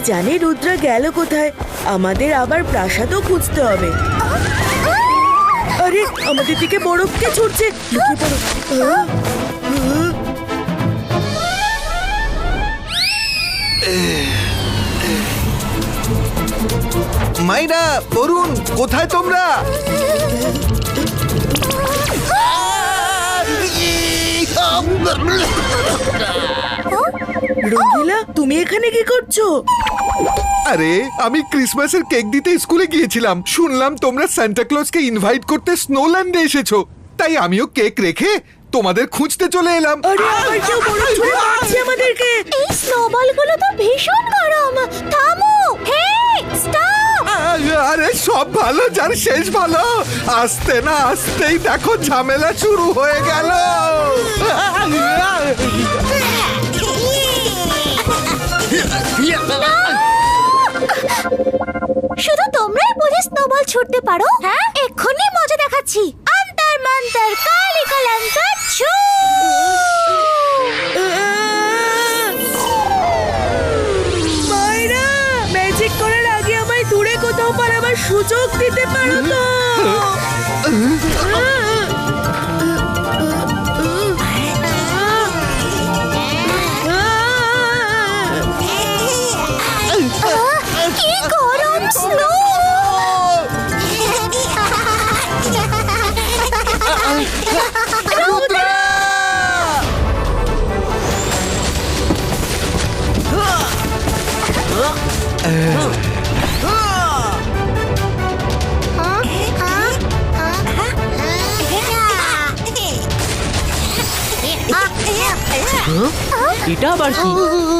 জানে রুদ্রা গেল কোথায়। আমাদের আবার প্রাসাদও খুঁজতে হবে। আরে আমাদের দিকে বরফকে ছুটছে, লুকিয়ে পড়ো। মাইনা, অরুণ, কোথায় তোমরা? রঙ্গিলা, তুমি এখানে কি করছো? আরে আমি ক্রিসমাসের কেক দিতে স্কুলে গিয়েছিলাম, শুনলাম তোমরা সান্টা ক্লজকে ইনভাইট করতে স্নোল্যান্ডে এসেছো, তাই আমিও কেক রেখে তোমাদের খুঁজতে চলে এলাম। আরে আবার কেউ বরফ ছুঁড়ে মারছে আমাদেরকে। এই স্নোবলগুলো তো ভীষণ গরম। থামো, হে স্টপ! আরে সব ভালো যার শেষ ভালো। আসতে না আসতেই দেখো ঝামেলা শুরু হয়ে গেল। শুধু তোমরাই বুঝে স্নোবল ছুটতে পারো? হ্যাঁ, এক্ষুনি মজা দেখাচ্ছি। অন্তর মন্তর কালি কলঙ্কার ছু! মায়েরা, ম্যাজিক করার আগে আমায় দূরে কোথাও পালাবার সুযোগ দিতে পারো তো? কি গরম স্নো! এটা আবার কি?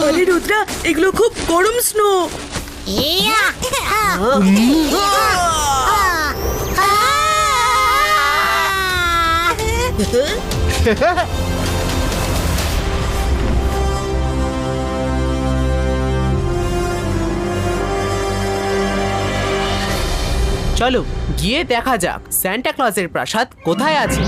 আরে রুদ্রা, এগুলো খুব গরম স্নো। চলো গিয়ে দেখা যাক সান্টা ক্লজের প্রাসাদ কোথায় আছে।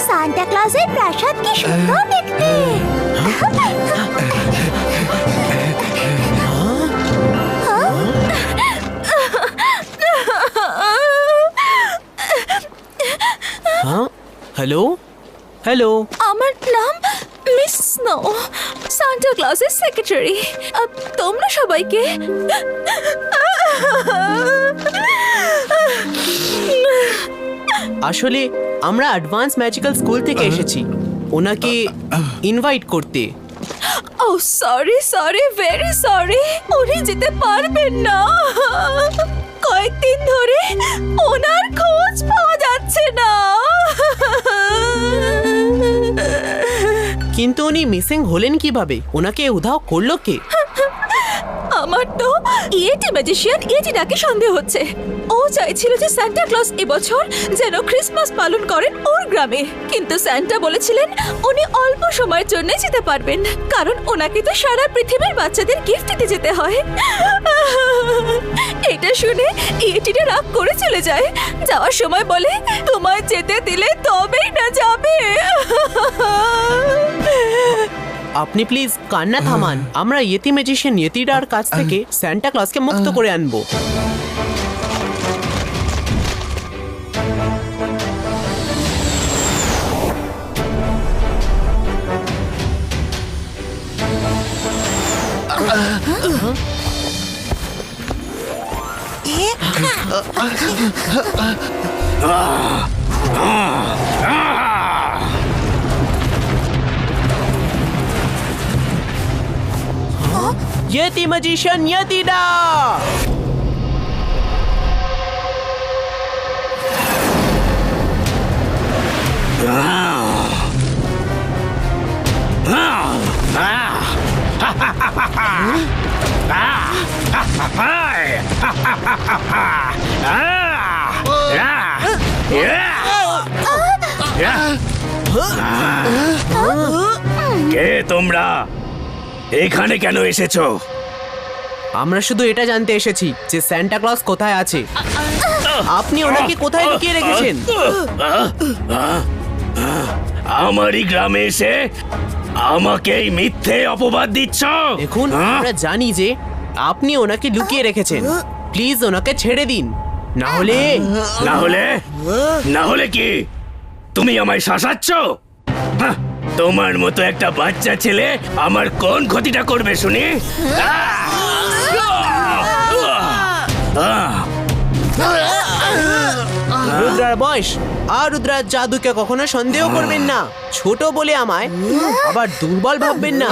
সান্টা ক্লজের প্রাসাদ কি সুন্দর দেখতে! হ্যালো হ্যালো, আমার নাম মিস স্নো, সান্টা ক্লজের সেক্রেটারি। তোমরা সবাইকে আসলে আমরা অ্যাডভান্স ম্যাজিক্যাল স্কুল থেকে এসেছি ওনাকে ইনভাইট করতে। ও সরি সরি, ভেরি সরি, উনি যেতে পারবেন না। কয়েকদিন ধরে ওনার খোঁজ পাওয়া যাচ্ছে না। কিন্তু উনি মিসিং হলেন কিভাবে? ওনাকে উধাও করলো কে? আমার তো ইয়েটি ম্যাজিশিয়ান ইয়েটিটাকে সন্দেহ হচ্ছে। ও চাইছিল যে সান্টা ক্লজ এবছর যেন ক্রিসমাস পালন করেন ওর গ্রামে, কিন্তু সান্টা বলেছিলেন উনি অল্প সময়ের জন্য যেতে পারবেন, কারণ ওনাকে তো সারা পৃথিবীর বাচ্চাদের গিফট দিতে যেতে হয়। এটা শুনে ইয়েটিটা রাগ করে চলে যায়। যাওয়ার সময় বলে, তোমায় যেতে দিলে তবেই না যাবে। আপনি প্লিজ কান্না থামান। আমরা ইয়েতি ম্যাজিশিয়ান ইয়েতিডার কাছ থেকে সান্টা ক্লজকে মুক্ত করে আনবো। Yeti magician ইয়েতিডা! কে তোমরা এখানে কেন এসেছো? আমরা শুধু এটা জানতে এসেছি যে সান্টা ক্লজ কোথায় আছে। আপনি ওনাকে কোথায় লুকিয়ে রেখেছেন? আমারই গ্রামে এসে আমাকে এই মিথ্যে অপবাদ দিচ্ছ? দেখুন, আমরা জানি যে আপনি ওনাকে লুকিয়ে রেখেছেন। প্লিজ ওনাকে ছেড়ে দিন, না হলে না হলে কি তুমি আমায় শাসাচ্ছ? হাহ, তোমার মতো একটা বাচ্চা ছেলে আমার কোন ক্ষতিটা করবে শুনি? রুদ্রার বয়স আর রুদ্রার জাদুকে কখনো সন্দেহ করবেন না। ছোট বলে আমায় আবার দুর্বল ভাববেন না।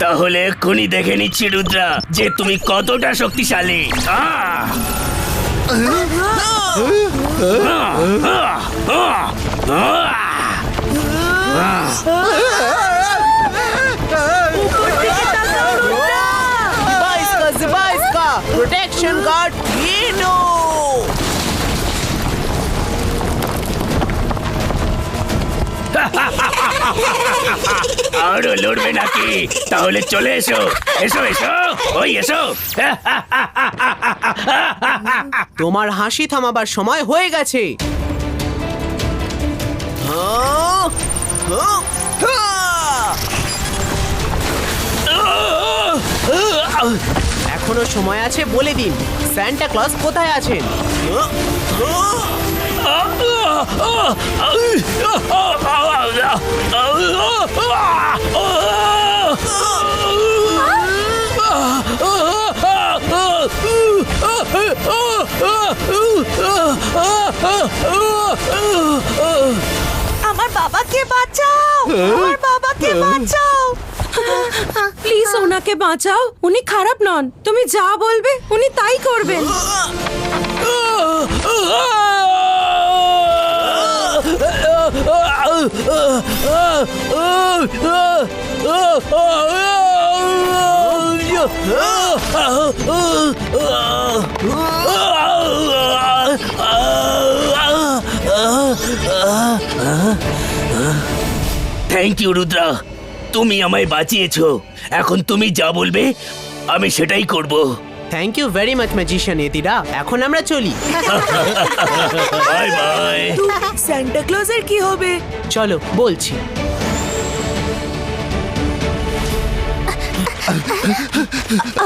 তাহলে এক্ষুনি দেখে নিচ্ছি রুদ্রা যে তুমি কতটা শক্তিশালী। প্রোটেকশন গার্ড আরো লড়বে নাকি? তাহলে চলে এসো এসো এসো, ওই এসো। তোমার হাসি থামাবার সময় হয়ে গেছে। এখনো সময় আছে, বলে দিন সান্টা ক্লজ কোথায় আছেন? আমার বাবাকে বাঁচাও, আমার বাবাকে বাঁচাও। প্লিজ ওনাকে বাঁচাও, উনি খারাপ নন। তুমি যা বলবে উনি তাই করবেন। থ্যাংক ইউ রুদ্রা, তুমি আমায় বাঁচিয়েছো। এখন তুমি যা বলবে আমি সেটাই করব। Thank you very much magician ইয়েতিরা। এখন আমরা চলি। Bye bye. সান্টা ক্লজের কি হবে? চলো বলছি।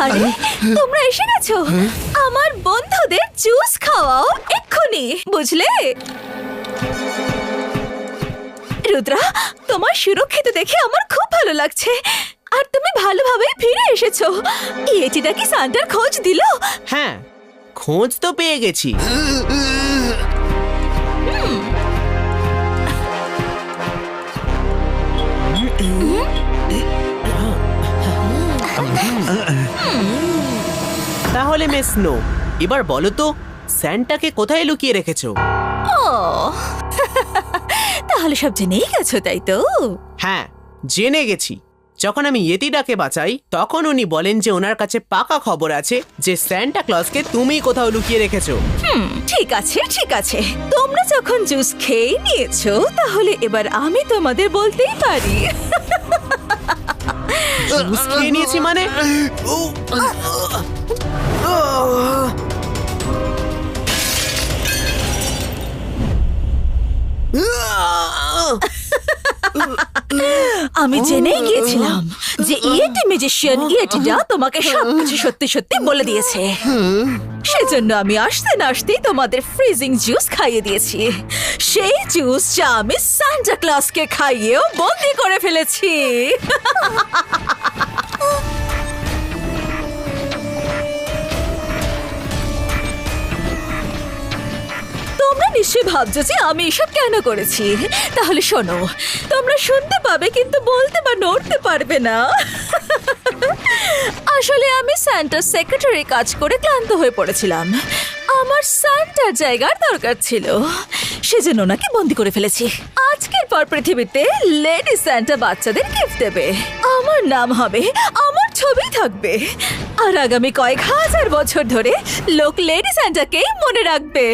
আরে তোমরা এসে গেছো। আমার বন্ধুদের জুস খাওয়াও এক্ষুনি, বুঝলে? রুদ্রা, তোমার সুরক্ষিত দেখে আমার খুব ভালো লাগছে। আর তুমি ভালোভাবেই ফিরে এসেছো। এটিটা কি সান্টার খোঁজ দিল? হ্যাঁ, খোঁজ তো পেয়ে গেছি। তাহলে মিস স্নো, এবার বলো তো স্যান্টাকে কোথায় লুকিয়ে রেখেছো? ও তাহলে সব জেনেই গেছো, তাই তো? হ্যাঁ, জেনে গেছি। যখন আমি ইয়েতিটাকে বাঁচাই তখন উনি বলেন যে ওনার কাছে পাকা খবর আছে যে সান্টা ক্লজকে তুমি কোথাও লুকিয়ে রেখেছো। ঠিক আছে ঠিক আছে, তোমরা যখন জুস খেয়ে নিয়েছো তাহলে এবার আমি তোমাদের বলতেই পারি। জুস খেয়ে নিয়েছি মানে? আমি জেনেই গিয়েছিলাম যে ইয়েটি ম্যাজিশিয়ান ইয়েটিটা তোমাকে সবকিছু সত্যি সত্যি বলে দিয়েছে। সেজন্য আমি আসতে না আসতেই তোমাদের ফ্রিজিং জুস খাইয়ে দিয়েছি। সেই জুস যা আমি সান্টা ক্লজকে খাইয়েও বন্দি করে ফেলেছি। তোমরা নিশ্চয়ই ভাবছো যে আমি এসব কেন করেছি। তাহলে শোনো, তোমরা শুনতে পাবে কিন্তু বলতে বা নড়তে পারবে না। আসলে আমি সান্টার সেক্রেটারি কাজ করে ক্লান্ত হয়ে পড়েছিলাম। আমার সান্টার জায়গার দরকার ছিল, সেজন্য ওনাকে বন্দি করে ফেলেছি। আজকের পর পৃথিবীতে লেডি সান্টা বাচ্চাদের গিফট দেবে। আমার নাম হবে, আমার ছবি থাকবে, আর আগামী কয়েক হাজার বছর ধরে লোক লেডি সান্টাকেই মনে রাখবে।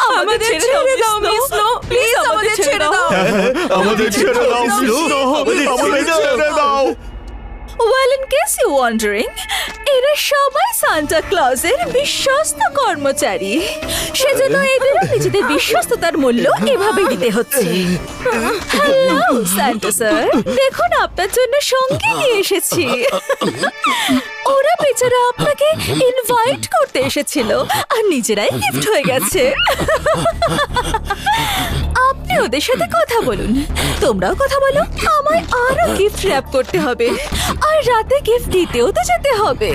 আমাদের ছেড়ে দাও মিস স্নো, প্লিজ আমাদের ছেড়ে দাও। আমাদের ছেড়ে দাও স্নো, আমাদের ছেড়ে দাও। Well, in case you're wondering, এরা সবাই সান্টা ক্লজের বিশ্বস্ত কর্মচারী। সেজন্য এদের নিজেদের বিশ্বস্ততার মূল্য এভাবে দিতে হচ্ছে। হ্যালো সান্টা স্যার, দেখুন আপনার জন্য সঙ্গী নিয়ে এসেছি। ওরা বেচারা আপনাকে ইনভাইট করতে এসেছিল আর নিজেরাই গিফট হয়ে গেছে। আপনি ওদের সাথে কথা বলুন, তোমরাও কথা বলো। আমায় আরো গিফট র্যাপ করতে হবে আর রাতে গিফট দিতেও তো যেতে হবে।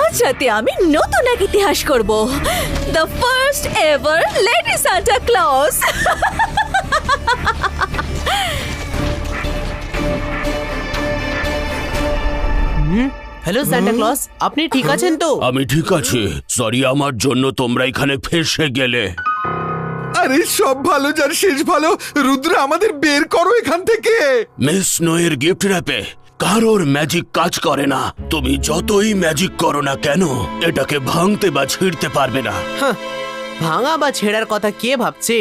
আজ রাতে আমি নতুন এক ইতিহাস করব, the first ever lady Santa Claus. Hello Santa Claus, আপনি ঠিক আছেন তো? আমি ঠিক আছি। সরি, আমার জন্য তোমরা এখানে ফেসে গেলে। আরে সব ভালো যার শেষ ভালো। রুদ্র, আমাদের বের করো এখান থেকে। মিস স্নোয়ের গিফট র্যাপে কারোর ম্যাজিক কাজ করে না। তুমি যতই ম্যাজিক করো না কেন, এটাকে ভাঙতে বা ছিঁড়তে পারবে না। হ্যাঁ, ভাঙা বা ছেঁড়ার কথা কে ভাবছে?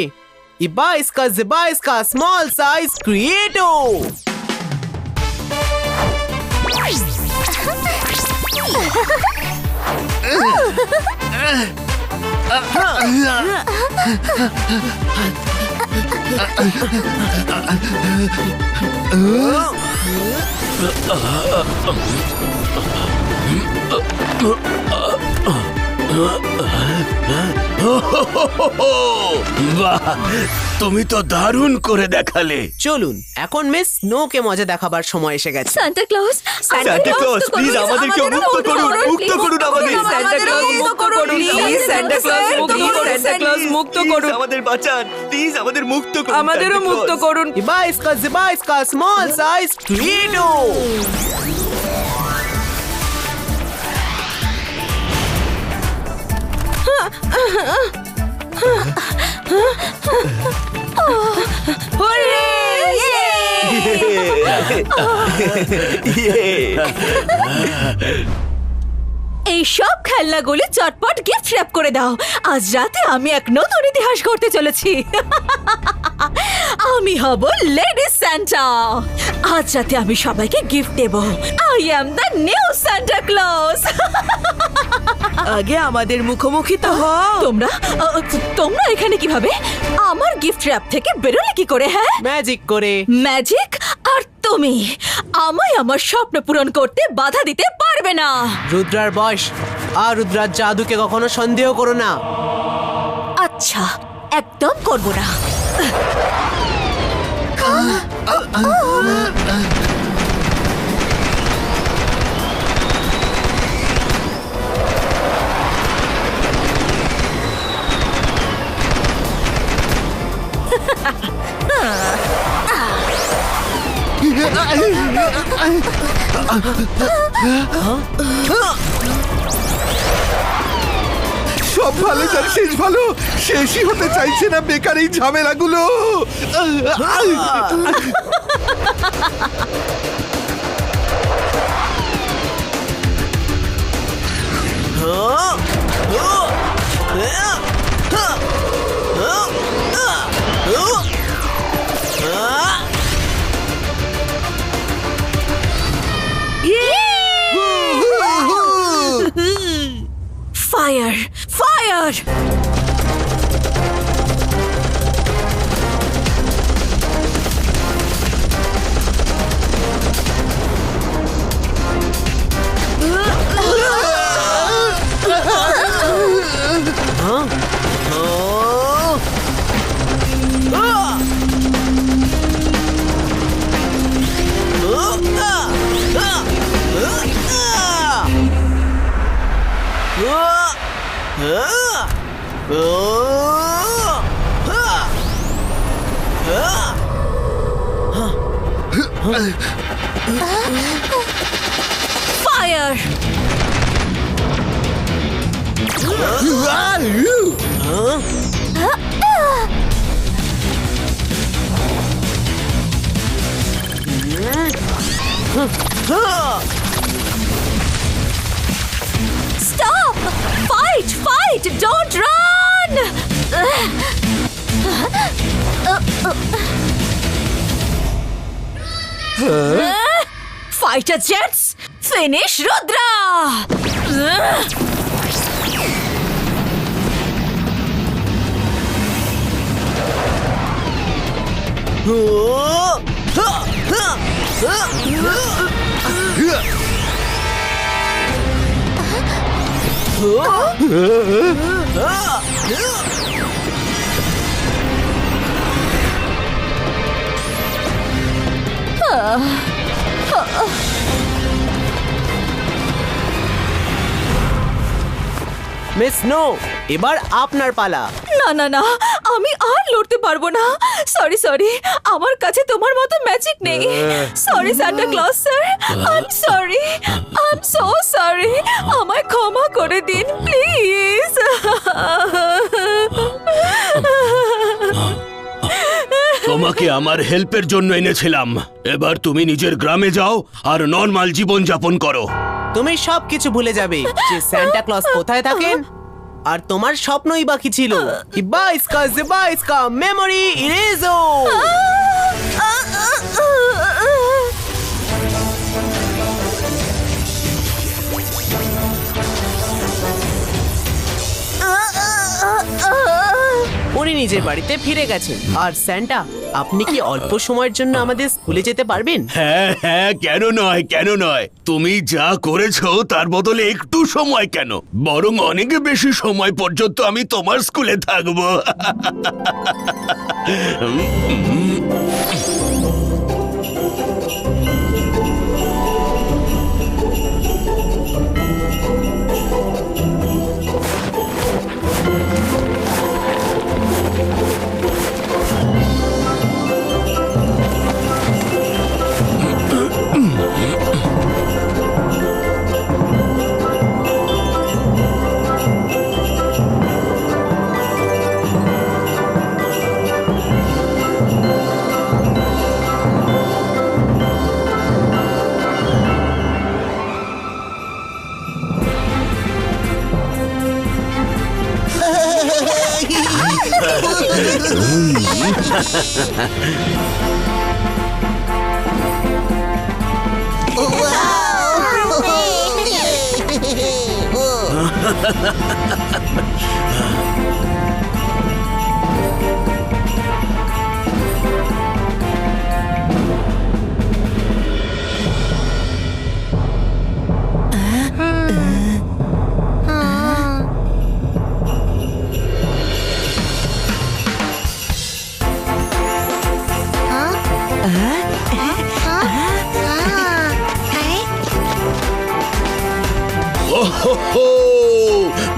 ইবা ইসকা জিবা ইসকা স্মল সাইজ ক্রিয়েটো। বাহ, তুমি তো দারুণ করে দেখালে। চলুন, এখন মিস স্নোকে মজা দেখাবার সময় এসে গেছে। Santa Claus, Santa Claus please আমাদেরকে মুক্ত করুন, মুক্ত করুন আমাদের। সান্টা ক্লজ মুক্ত করুন, প্লিজ সান্টা ক্লজ মুক্ত করুন, সান্টা ক্লজ মুক্ত করুন, আমাদের বাঁচান প্লিজ, আমাদের মুক্ত করুন, আমাদেরও সান্টা মুক্ত ক্লজ। করুন। ইবা ইসকা জিবা ইসকা স্মল সাইজ ক্রিয়েটো। এই সব খেলনাগুলি চটপট গিফট র্যাপ করে দাও। আজ রাতে আমি এক নতুন ইতিহাস করতে চলেছি। আমি হব লেডি সান্টা। আজ রাতে আমি সবাইকে গিফট দেব। I am the new Santa Claus. আগে আমাদের মুখোমুখি তো হও। তোমরা এখানে কিভাবে? আমার গিফট র্যাপ থেকে বেরোলে কি করে? হ্যাঁ, ম্যাজিক করে। ম্যাজিক? আর তুমি আমায় আমার স্বপ্ন পূরণ করতে বাধা দিতে পারবে না। রুদ্রার বয়স আর রুদ্রার জাদুকে কখনো সন্দেহ করো না। আচ্ছা, একদম করব না। সব ভালো যার শেষ ভালো। শেষই হতে চাইছে না বেকার এই ঝামেলাগুলো। Fire, fire! Fire! Stop! Fight! Fight! Don't run! Fighter jets, finish Rudra! Miss snow, এবার আপনার পালা। না না না, আমি আর লড়তে পারবো না। সরি সরি, আমার কাছে তোমার মতো ম্যাজিক নেই। Sorry Santa Claus sir, I am sorry, I am so sorry. আমায় ক্ষমা করে দিন প্লিজ। তোমাকে আমার হেল্পের জন্য এনেছিলাম। এবার তুমি নিজের গ্রামে যাও আর নর্মাল জীবন যাপন করো। তুমি সবকিছু ভুলে যাবে যে সান্টা ক্লজ কোথায় থাকেন, আর তোমার স্বপ্নই বাকি ছিল। ইবাইস্কা মেমোরি ইরেজো। উনি নিজের বাড়িতে ফিরে গেছেন। আর স্যান্টা, আপনি কি অল্প সময়ের জন্য আমাদের স্কুলে যেতে পারবেন? হ্যাঁ হ্যাঁ, কেন নয় কেন নয়। তুমি যা করেছো তার বদলে একটু সময় কেন, বরং অনেক বেশি সময় পর্যন্ত আমি তোমার স্কুলে থাকবো।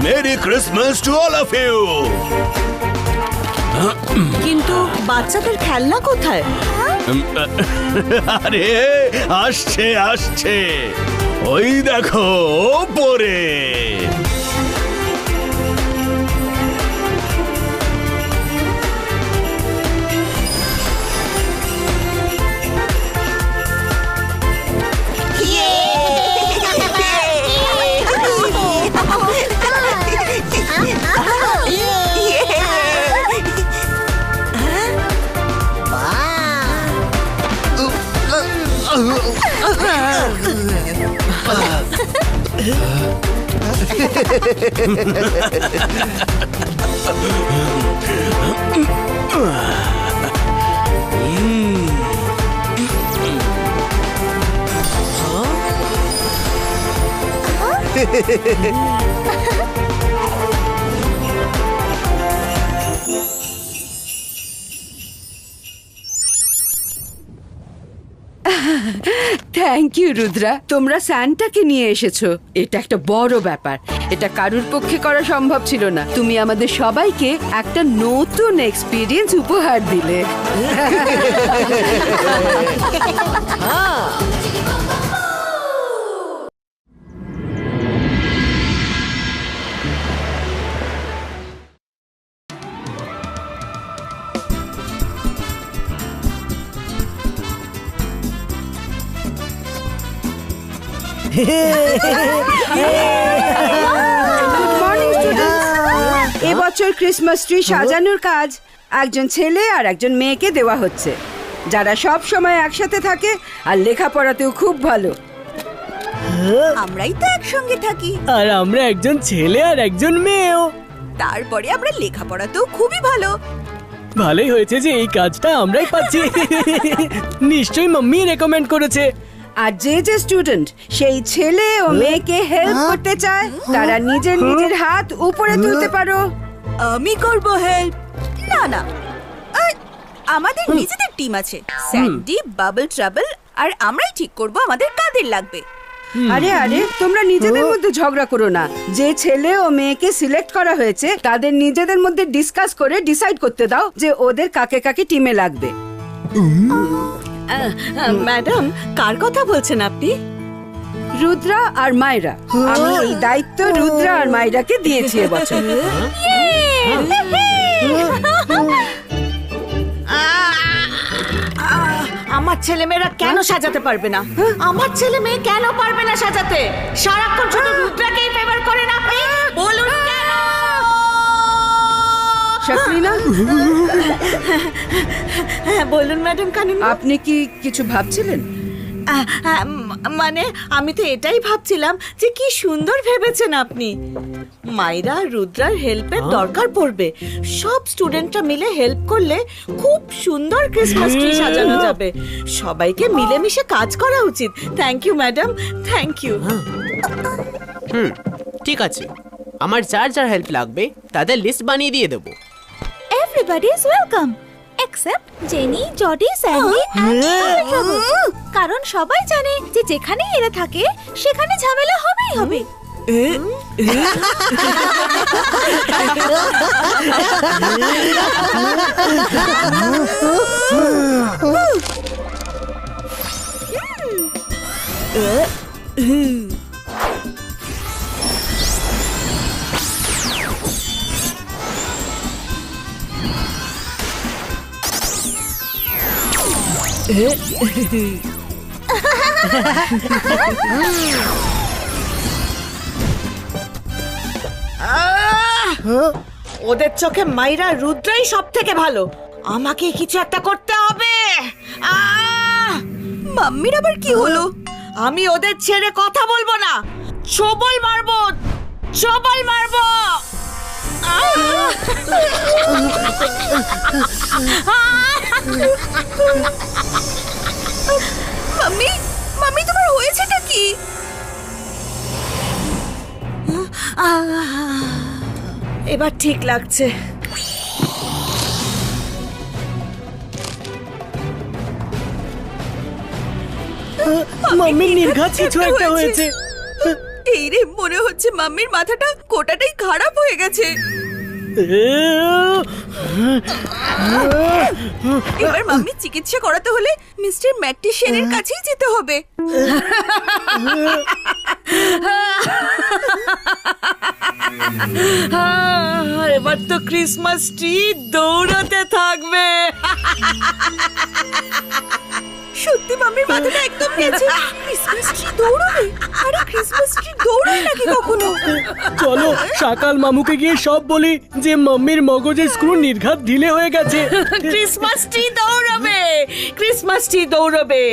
Merry Christmas to all of you. কিন্তু বাচ্চাদের খেলনা কোথায়? আরে আসছে আসছে, ওই দেখো ওপরে। থ্যাংক ইউ রুদ্রা, তোমরা স্যান্টাকে নিয়ে এসেছো। এটা একটা বড় ব্যাপার, এটা কারুর পক্ষে করা সম্ভব ছিল না। তুমি আমাদের সবাইকে একটা নতুন এক্সপিরিয়েন্স উপহার দিলে। Good morning students. এবছর এবছর ক্রিসমাস ট্রি সাজানোর কাজ একজন ছেলে আর একজন মেয়েকে দেওয়া হচ্ছে, যারা সব সময় একসাথে থাকে আর লেখাপড়াতেও খুব ভালো। আমরাই তো একসঙ্গে থাকি, আর আমরা একজন ছেলে আর একজন মেয়েও। তারপরে আমরা লেখাপড়াতেও খুবই ভালো। ভালোই হয়েছে যে এই কাজটা আমরাই পাচ্ছি। নিশ্চয়ই মাম্মি রেকমেন্ড করেছে। আর যে যে স্টুডেন্ট সেই ছেলে ও মেয়েকে হেল্প করতে চায় তারা নিজের নিজের হাত উপরে তুলতে পারো। আমি করব হেল্প। না না, আমাদের নিজেদের টিম আছে, স্যান্ডি, বাবল ট্রাবল, আর আমরাই ঠিক করব আমাদের কাদের লাগবে। আরে আরে তোমরা নিজেদের মধ্যে ঝগড়া করো না। যে ছেলে ও মেয়েকে সিলেক্ট করা হয়েছে তাদের নিজেদের মধ্যে ডিসকাস করে ডিসাইড করতে দাও যে ওদের কাকে কাকে টিমে লাগবে। ম্যাডাম, কার কথা বলছেন আপনি? রুদ্রা আর মায়রা। আমি এই দায়িত্ব রুদ্রা আর মায়রাকে দিয়েছি এবছর। আমার ছেলেমেয়েরা কেন সাজাতে পারবে না? আমার ছেলে মেয়ে কেন পারবে না সাজাতে? সারাক্ষণ শুধু রুদ্রাকেই ফেভার করেন আপনি, বলুন কেন? শাকলিনা, হ্যাঁ বলুন ম্যাডাম কানুন। আপনি কি কিছু ভাবছিলেন? মানে আমি তো এটাই ভাবছিলাম যে কি সুন্দর ভেবেছেন আপনি। মাইরা রুদ্রার হেল্পের দরকার পড়বে, সব স্টুডেন্টরা মিলে হেল্প করলে খুব সুন্দর ক্রিসমাস ট্রি সাজানো যাবে। সবাইকে মিলেমিশে কাজ করা উচিত। Thank you madam, thank you. ঠিক আছে, আমার যার যার হেল্প লাগবে তাদের লিস্ট বানিয়ে দিয়ে দেবো। Everybody is welcome except jenny, Jody, Sandy কারণ সবাই জানে যে যেখানে এরা থাকে সেখানে ঝামেলা হবেই হবে। ওদের চোখে মাইরা রুদ্রাই সব থেকে ভালো। আমাকে কিছু একটা করতে হবে। মাম্মির আবার কি হলো? আমি ওদের ছেড়ে কথা বলবো না। ছবল মারবো, ছবল মারবো। মাম্মি, মাম্মি তোমার হয়েছেটা কি? এবার ঠিক লাগছে। মাম্মির নির্ঘাত কিছু একটা হয়েছে। এই রে, মনে হচ্ছে মাম্মির মাথাটা গোটাটাই খারাপ হয়ে গেছে। এবার মাম্মির চিকিৎসা করাতে হলে মিস্টার ম্যাকটিশিয়ানের কাছেই যেতে হবে। এবার তো ক্রিসমাস ট্রি দৌড়াতে থাকবে। সত্যি মাম্মির মাথাটা একদম গেছে। ক্রিসমাস ট্রি দৌড়াবে? আরে ক্রিসমাস ট্রি দৌড়ায় নাকি কখনো? চলো সকাল মামুকে গিয়ে সব বলি যে মাম্মির মগজের স্ক্রু নির্ঘাত ঢিলে হয়ে গেছে। ক্রিসমাস ট্রি দৌড়াবে, ক্রিসমাস ট্রি দৌড়াবে,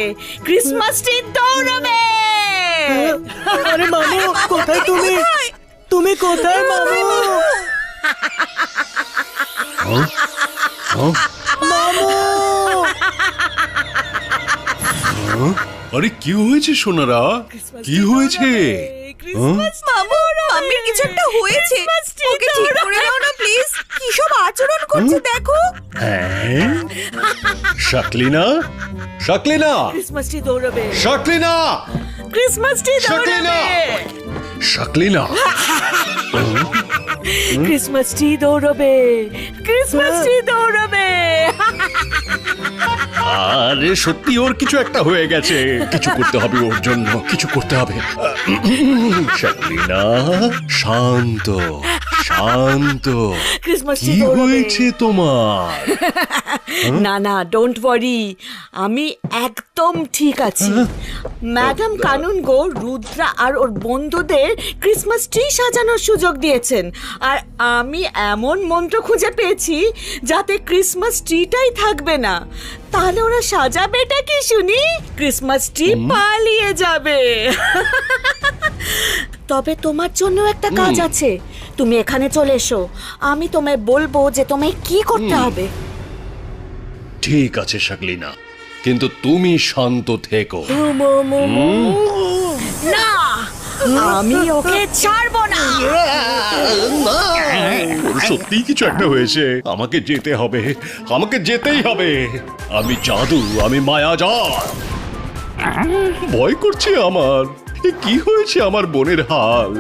ক্রিসমাস ট্রি দৌড়াবে। আরে মামু, কোথায় তুমি? তুমি কোথায় মামু? মামু! আরে কি হয়েছে সোনারা? কি হয়েছে? মামু, মাম্মির কিছু একটা হয়েছে। ওকে ঠিক করে দাও না প্লিজ। কি সব আচরণ করছে দেখো। শাকলিনা, শাকলিনা, ক্রিসমাস ট্রি দৌড়াবে, শাকলিনা, ক্রিসমাস ট্রি শাকলিনা, দৌড়াবে, শাকলিনা। ক্রিসমাস ট্রি দৌড়াবে, ক্রিসমাস ট্রি দৌড়াবে। আরে সত্যি ওর কিছু একটা হয়ে গেছে। কিছু করতে হবে ওর জন্য, কিছু করতে হবে। শাকলিনা, শান্ত, শান্ত ক্রিসমাস কি হয়েছে তোমার? না না, ডোন্ট ওয়ারি, আমি একদম ঠিক আছি। ম্যাডাম কানুন গো রুদ্রা আর ওর বন্ধুদের ক্রিসমাস ট্রি সাজানোর সুযোগ দিয়েছেন, আর আমি এমন মন্ত্র খুঁজে পেয়েছি যাতে ক্রিসমাস ট্রিটাই থাকবে না। তাহলে ওরা সাজাবেটা কি শুনি? ক্রিসমাস ট্রি পালিয়ে যাবে। তবে তোমার জন্য একটা কাজ আছে, তুমি এখানে চলে এসো, আমি তোমায় বলবো যে তোমায় কি করতে হবে। ঠিক আছে শাকলিনা, কিন্তু তুমি শান্ত থেকো। না, আমি ওকে ছাড়বো না। ওর সত্যিই কিছু একটা হয়েছে, আমাকে যেতে হবে, আমাকে যেতেই হবে। আমি জাদু, আমি মায়াজাল। ভয় করছে আমার। এ কি হয়েছে আমার বোনের হাল?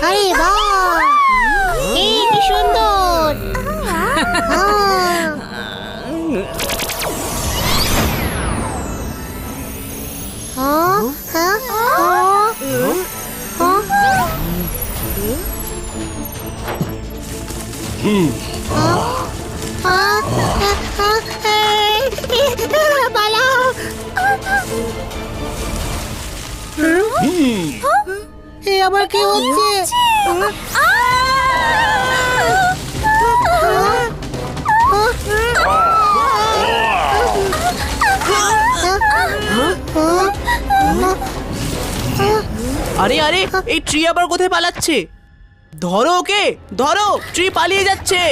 আরে বাহ, এই কি সুন্দর! পালাও! এ আবার কি হচ্ছে? আরে আরে, এই ট্রি আবার কোথায় পালাচ্ছে? ধরো ওকে, ধরো, ট্রি পালিয়ে যাচ্ছে।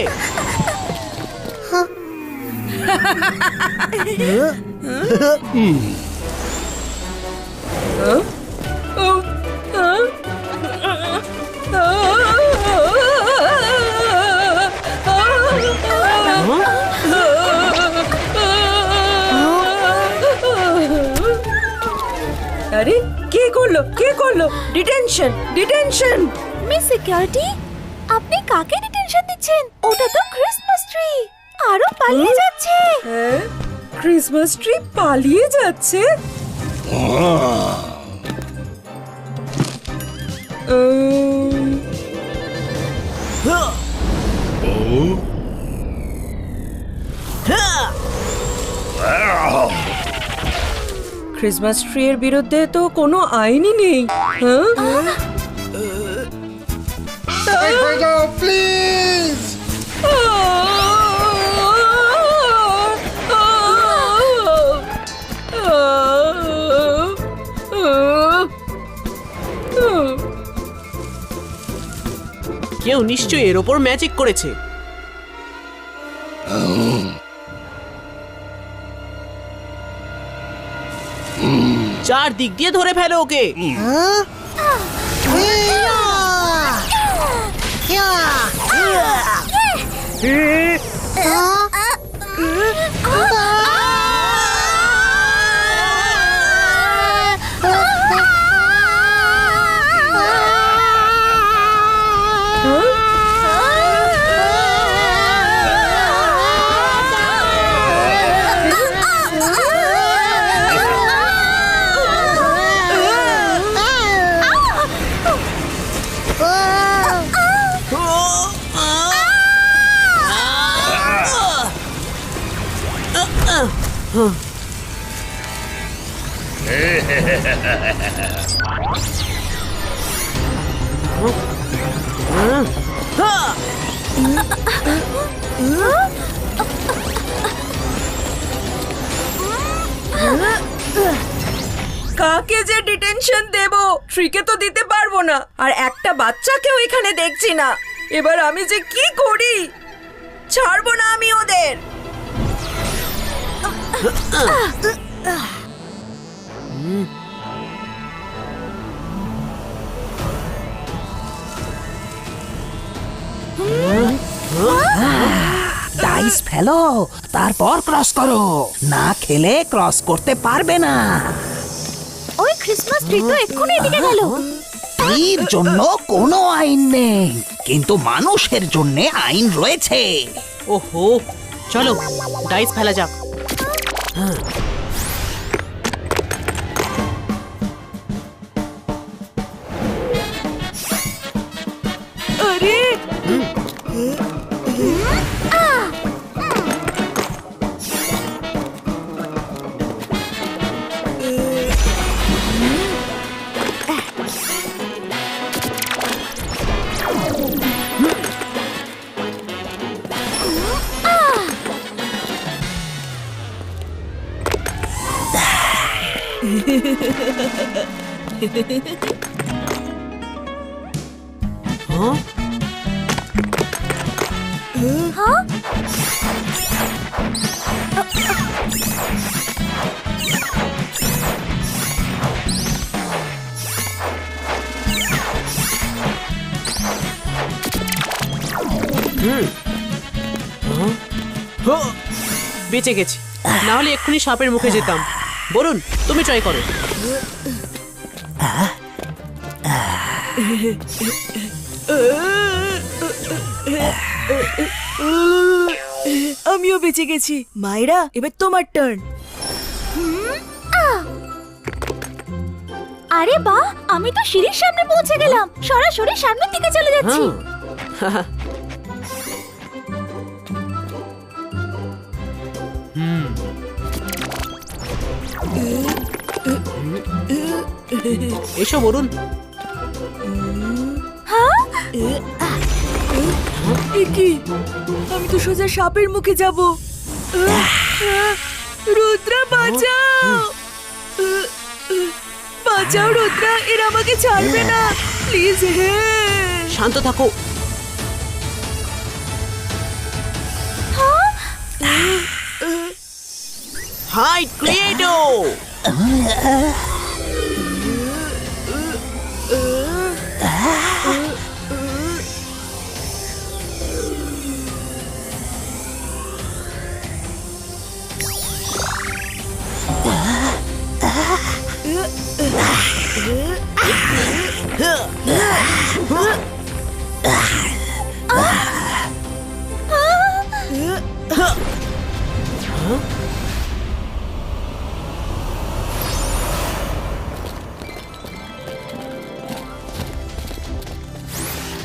আরে কে করলো, কে করলো? Detention, detention! মিস সিকিউরিটি, আপনি কাকে ডিটেনশন দিচ্ছেন? ওটা তো ক্রিসমাস ট্রি, আরো পালিয়ে যাচ্ছে। ক্রিসমাস ট্রি পালিয়ে যাচ্ছে? ক্রিসমাস ট্রি এর বিরুদ্ধে তো কোনো আইনই নেই। প্লিজ। কেউ নিশ্চয়ই এর ওপর ম্যাজিক করেছে। চার দিক দিয়ে ধরে ফেলো ওকে। কাকে যে ডিটেনশন দেব? ট্রিকে তো দিতে পারবো না, আর একটা বাচ্চাকেও এখানে দেখছি না। এবার আমি যে কি করি? ছাড়বো না আমি ওদের। ডাইস ফেলো, তারপর ক্রস করো। না খেলে ক্রস করতে পারবে না। ওই ক্রিসমাস ট্রি তো এক্ষুনি এদিকে গেল। ট্রির জন্য কোনো আইন নেই, কিন্তু মানুষের জন্য আইন রয়েছে। ওহো, চলো ডাইস ফেলা যাক। হ্যাঁ? বেঁচে গেছি, না হলে এক্ষুনি সাপের মুখে যেতাম। বলুন, তুমি ট্রাই করো। আমিও বেঁচে গেছি। মায়েরা, এবার তোমার টার্ন। আরে বাহ, আমি তো সিঁড়ির সামনে পৌঁছে গেলাম। সরাসরি সামনের দিকে চলে যাচ্ছি। হ্যাঁ। এসো বলুন। কি, আমি তো সোজা সাপের মুখে যাব। রুদ্রা, বাঁচাও! বাঁচাও রুদ্রা, এরা আমাকে ছাড়বে না, প্লিজ। হে, শান্ত থাকো। হাই ক্রিয়েটো!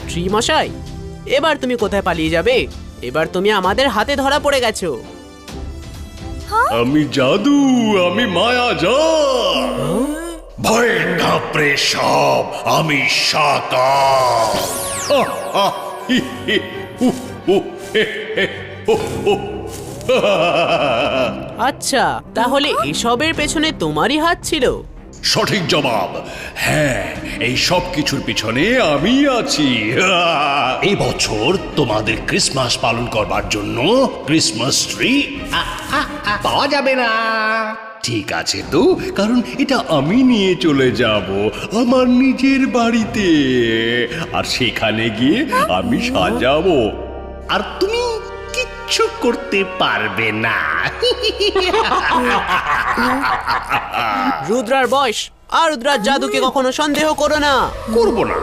ট্রি মশাই, এবার তুমি কোথায় পালিয়ে যাবে? এবার তুমি আমাদের হাতে ধরা পড়ে গেছো। আমি জাদু, আমি মায়াজাল। ভয়ে কাঁপড়ে সব, আমি সাকার। আচ্ছা, তাহলে এসবের পেছনে তোমারই হাত ছিল? সঠিক জবাব। হ্যাঁ, এই সব কিছুর পিছনে আমি আছি। এই বছর তোমাদের ক্রিসমাস পালন করবার জন্য ক্রিসমাস ট্রি পাওয়া যাবে না। ঠিক আছে তো, কারণ এটা আমি নিয়ে চলে যাব আমার নিজের বাড়িতে, আর সেখানে গিয়ে আমি সাজাবো, আর তুমি কিচ্ছু করতে পারবে না। রুদ্রার বয়স আর রুদ্রার জাদুকে কখনো সন্দেহ করো না। করবো না।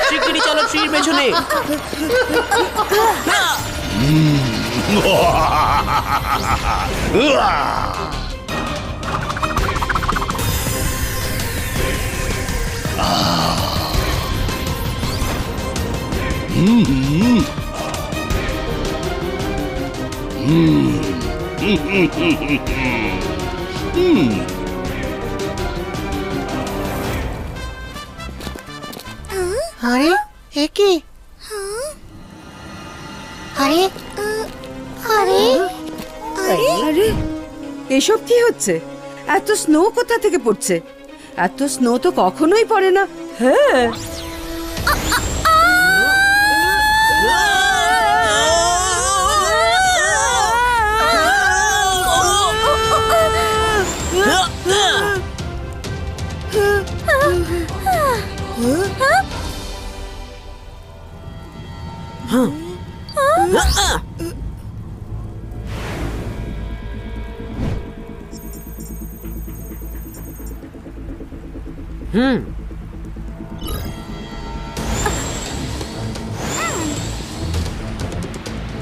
শিগগিরই চলো ট্রির পেছনে। আরে এ কি? আরে আরে আরে এসব কি হচ্ছে? এত স্নো কোথা থেকে পড়ছে? এত স্নো তো কখনোই পড়ে না। হ্যাঁ,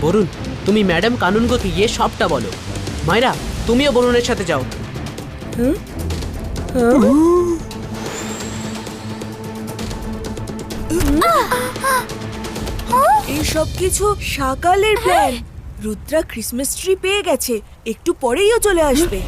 বরুণ, তুমি ম্যাডাম কানুনগোকে গিয়ে সবটা বলো। মায়েরা, তুমিও বরুণের সাথে যাও। এই সব কিছু সকালের প্ল্যান। রুদ্রা ক্রিসমাস ট্রি পেয়ে গেছে, একটু পরেইও চলে আসবে।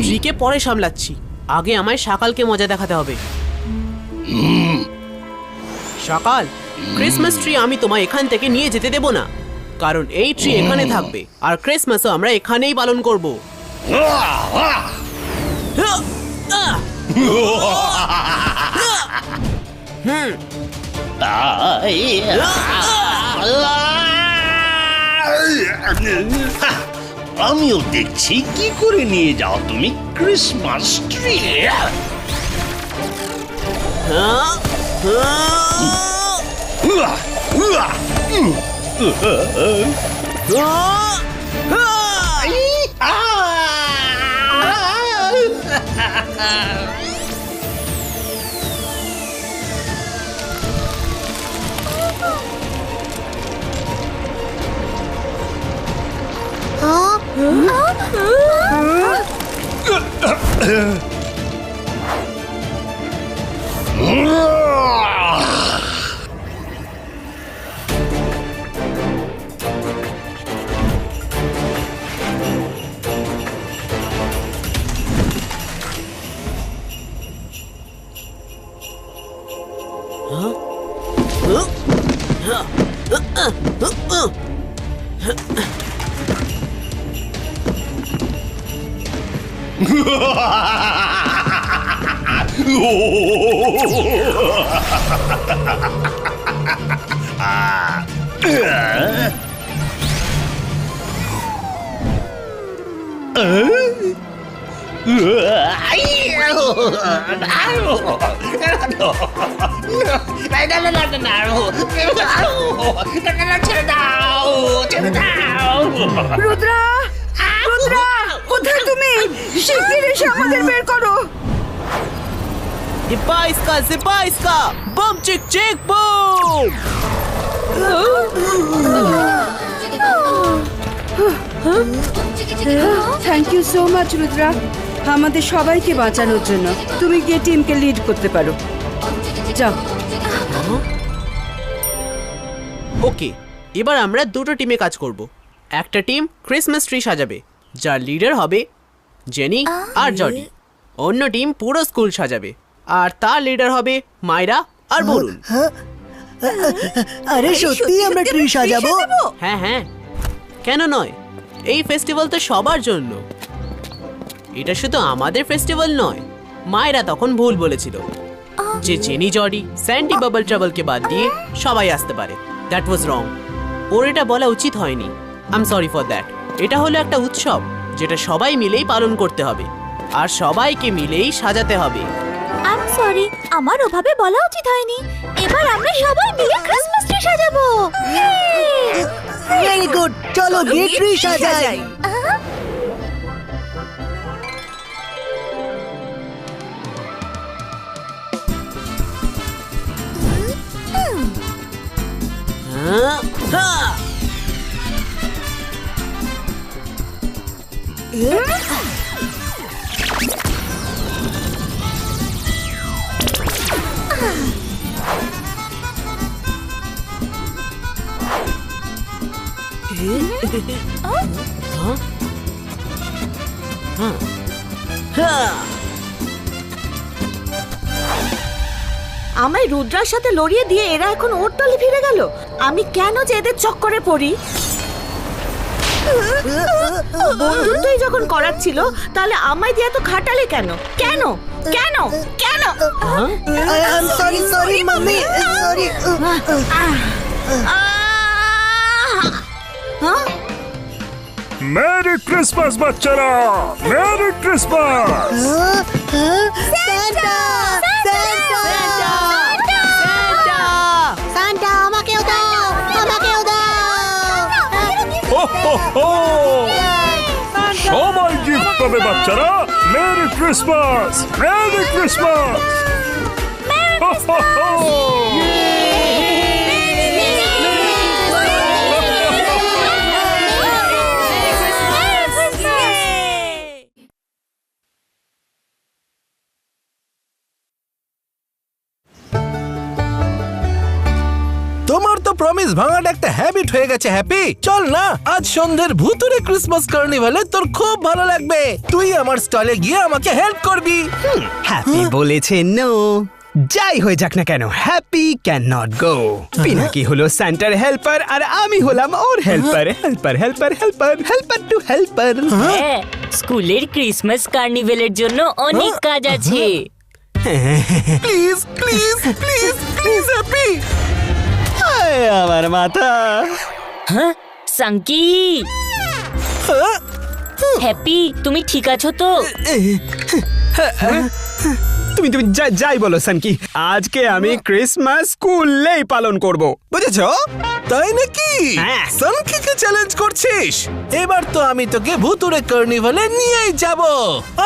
ট্রিকে পরে সামলাচ্ছি, আগে আমায় সকালকে মজা দেখাতে হবে। সকাল, ক্রিসমাস ট্রি আমি তোমায় এখান থেকে নিয়ে যেতে দেব না, কারণ এই ট্রি এখানে থাকবে আর ক্রিসমাসও আমরা এখানেই পালন করব। আমিও দেখছি কি করে নিয়ে যাও তুমি ক্রিসমাস ট্রি। রুদ্রা, রুদ্রা, কোথায় তুমি? শিগগির এসে আমাদের বের করো। জিপা ইসকা, বম চিক চিক boom. Thank you so much Rudra, আমাদের সবাইকে বাঁচানোর জন্য। তুমি গিয়ে টিমকে লিড করতে পারো, যাও। ওকে, এবার আমরা দুটো টিমে কাজ করব। একটা টিম ক্রিসমাস ট্রি সাজাবে, যার লিডার হবে জেনি আর জডি। অন্য টিম পুরো স্কুল সাজাবে, আর তার লিডার হবে মাইরা আর বরুণ। আরে সত্যি আমরা ট্রি সাজাবো? হ্যাঁ হ্যাঁ, কেন নয়? এই ফেস্টিভ্যাল তো সবার জন্য, এটা শুধু আমাদের ফেস্টিভ্যাল নয়। মায়েরা তখন ভুল বলেছিল যে জেনি জডি স্যান্ডি বাবল ট্রাবলকে বাদ দিয়ে সবাই আসতে পারে। দ্যাট ওয়াজ রং। ওর এটা বলা উচিত হয়নি। I am sorry for that. এটা হলো একটা উৎসব যেটা সবাই মিলেই পালন করতে হবে, আর সবাইকে মিলেই সাজাতে হবে। আই এম সরি, আমার ওভাবে বলা উচিত হয়নি। এবার আমরা সবাই মিলে ক্রিসমাস ট্রি সাজাবো। ভেরি গুড, চলো গিয়ে ট্রি সাজাই। আমায় রুদ্রার সাথে লড়িয়ে দিয়ে এরা এখন ওর দলে ফিরে গেল। আমি কেন যে এদের চক্করে পড়ি? বন্ধুত্বই যখন করার ছিল, তাহলে আমায় দিয়ে এত খাটালে কেন? কেন কেন কেন? Sorry mummy, sorry. Merry Christmas বাচ্চারা, মেরি ক্রিসমাস। সান্টা আমাকেও দাও, আমাকেও দাও। সবাই গিফট পাবে বাচ্চারা। Merry Christmas, merry Christmas. তোমার তো প্রমিস ভাঙাটা একটা হ্যাবিট হয়ে গেছে। হ্যাপি, চল না আজ সন্ধ্যের ভুতুরে ক্রিসমাস কার্নিভালে তোর খুব ভালো লাগবে। তুই আমার স্টলে গিয়ে আমাকে হেল্প করবি। হ্যাপি বলেছে নো, যাই হয়ে যাক না কেন happy can not go. Pinaki হলো সেন্টার হেল্পার আর আমি হলাম ওর helper. Helper helper helper helper two helper. হ্যাঁ, স্কুলের ক্রিসমাস কার্নিভেলের জন্য অনেক কাজ আছে। Please please please please happy. আমার মাথা। হ্যাঁ সাঙ্কি, হ্যাপি তুমি ঠিক আছো তো? তুমি তুমি যাই বলো সানকি, আজকে আমি ক্রিসমাস স্কুলেই পালন করব, বুঝেছো? তাই নাকি? সানকিকে চ্যালেঞ্জ করছিস? এবার তো আমি তোকে ভুতুরে কার্নিভালে নিয়েই যাব।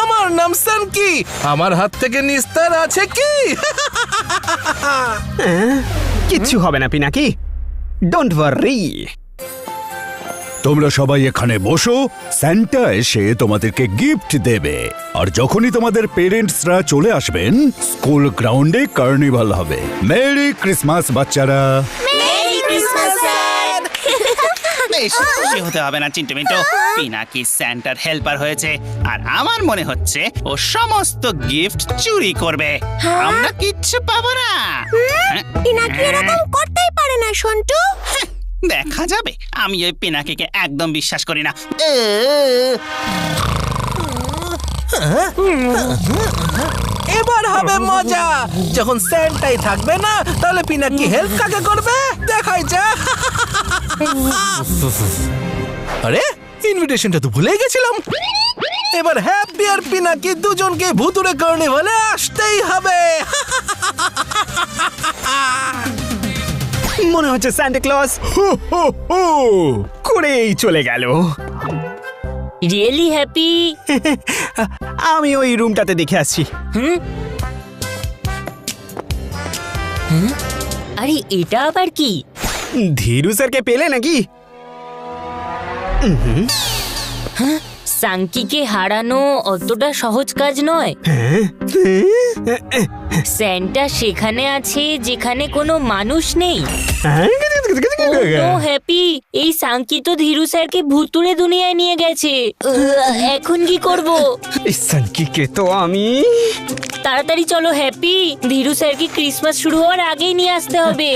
আমার নাম সানকি, আমার হাত থেকে নিস্তার আছে কি? কিচ্ছু হবে না পিনাকি, ডোন্ট ওয়ারি। তোমরা সবাই এখানে বসো, স্যান্টা এসে তোমাদেরকে গিফট দেবে। আর যখনই তোমাদের পেরেন্টসরা চলে আসবেন, স্কুল গ্রাউন্ডে কার্নিভাল হবে। মেরি ক্রিসমাস বাচ্চারা। Merry Christmas sir. বেশ খুশি হতে হবে না চিন্টু মিন্টু, পিনাকি স্যান্টার হেল্পার হয়েছে আর আমার মনে হচ্ছে ও সমস্ত গিফট চুরি করবে। আমরা কিচ্ছু পাবো না। পিনাকি এরকম করতেই পারে না সন্টু। দেখা যাবে। আমি ওই পিনাকিকে একদম বিশ্বাস করি না। এবার হবে মজা। যখন স্যান্টাই থাকবে না, তাহলে পিনাকি হেল্প কাকে করবে দেখাই যা। আরে ইনভিটেশনটা তো ভুলে গেছিলাম। এবার হ্যাপি আর পিনাকি দুজনকে ভুতুরে কার্নিভালে আসতেই হবে। মনে হচ্ছে সান্টা ক্লজ করেই চলে গেল। Really happy? আমি ওই রুমটাতে দেখে আসছি। আরে এটা আবার কি? ধীরু স্যারকে পেলে নাকি? হ্যাঁ, সাঙ্কিকে হারানো অতটা সহজ কাজ নয়। স্যান্টা সেখানে আছে যেখানে কোনো মানুষ নেই। হ্যাপি, এই সাঙ্কি তো ধীরু স্যারকে ভুতুরে দুনিয়ায় নিয়ে গেছে। এখন কি করব? সাঙ্কিকে তো আমি তাড়াতাড়ি চলো হ্যাপি, ধীরু স্যারকে ক্রিসমাস শুরু হওয়ার আগেই নিয়ে আসতে হবে।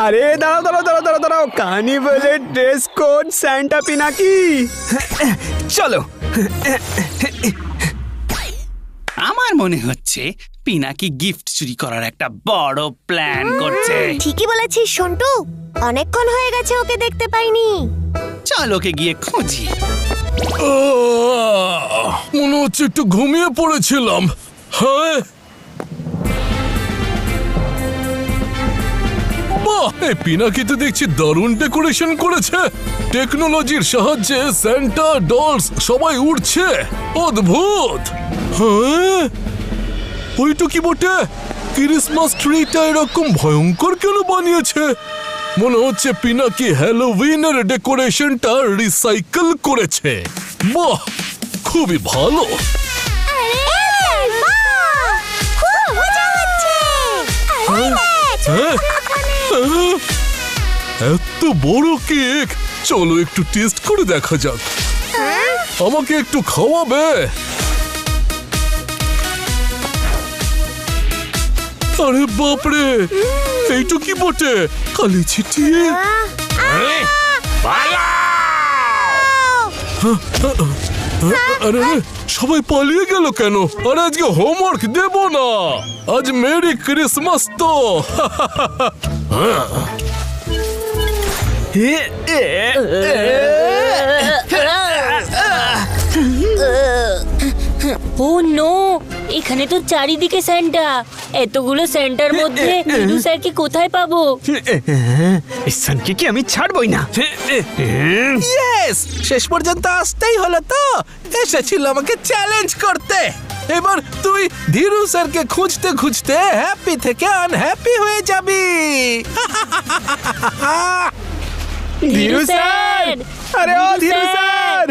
আরে দাঁড়াও দাঁড়াও দাঁড়াও দাঁড়াও দাঁড়াও, কার্নিভালের ড্রেস কোড সান্টা পিনাকি। চলো। আমার মনে হচ্ছে পিনাকি গিফট চুরি করার একটা বড় প্ল্যান করছে। ঠিকই বলেছিস সন্টু, অনেকক্ষণ হয়ে গেছে ওকে দেখতে পাইনি। চল ওকে গিয়ে খুঁজি। মনে হচ্ছে একটু ঘুমিয়ে পড়েছিলাম। হ্যাঁ, বাহ, এই পিনাকি তো দেখছি দারুণ ডেকোরেশন করেছে। টেকনোলজির সাহায্যে সান্টা ডলস সবাই উড়ছে, অদ্ভুত। হ্যাঁ, ওইটা কি বটে? ক্রিসমাস ট্রিটা এরকম ভয়ঙ্কর কেন বানিয়েছে? মনে হচ্ছে পিনাকি হ্যালোউইনের ডেকোরেশনটা রিসাইকেল করেছে। বাহ, খুবই ভালো। এত বড় কেক, চলো একটু টেস্ট করে দেখা যাক। আমাকে একটু খাওয়াবে? আরে বাপরে, এইটা কি বটে? কালি ছিটিয়ে। আরে সবাই পালিয়ে গেল কেন? আরে আজকে হোমওয়ার্ক দেব না, আজ মেরি ক্রিসমাস তো। ও নো, এখানে তো চারিদিকে স্যান্টা। এতগুলো স্যান্টার মধ্যে ধীরু স্যারকে কোথায় পাবো? সানকিকে আমি ছাড়বই না। ইয়েস, শেষ পর্যন্ত আসতেই হলো তো। এসেছিল আমাকে চ্যালেঞ্জ করতে। এবার তুই ধীরু স্যারকে খুঁজতে খুঁজতে হ্যাপি থেকে আনহ্যাপি হয়ে যাবি। ধীরু স্যার, আরে ও ধীরু স্যার।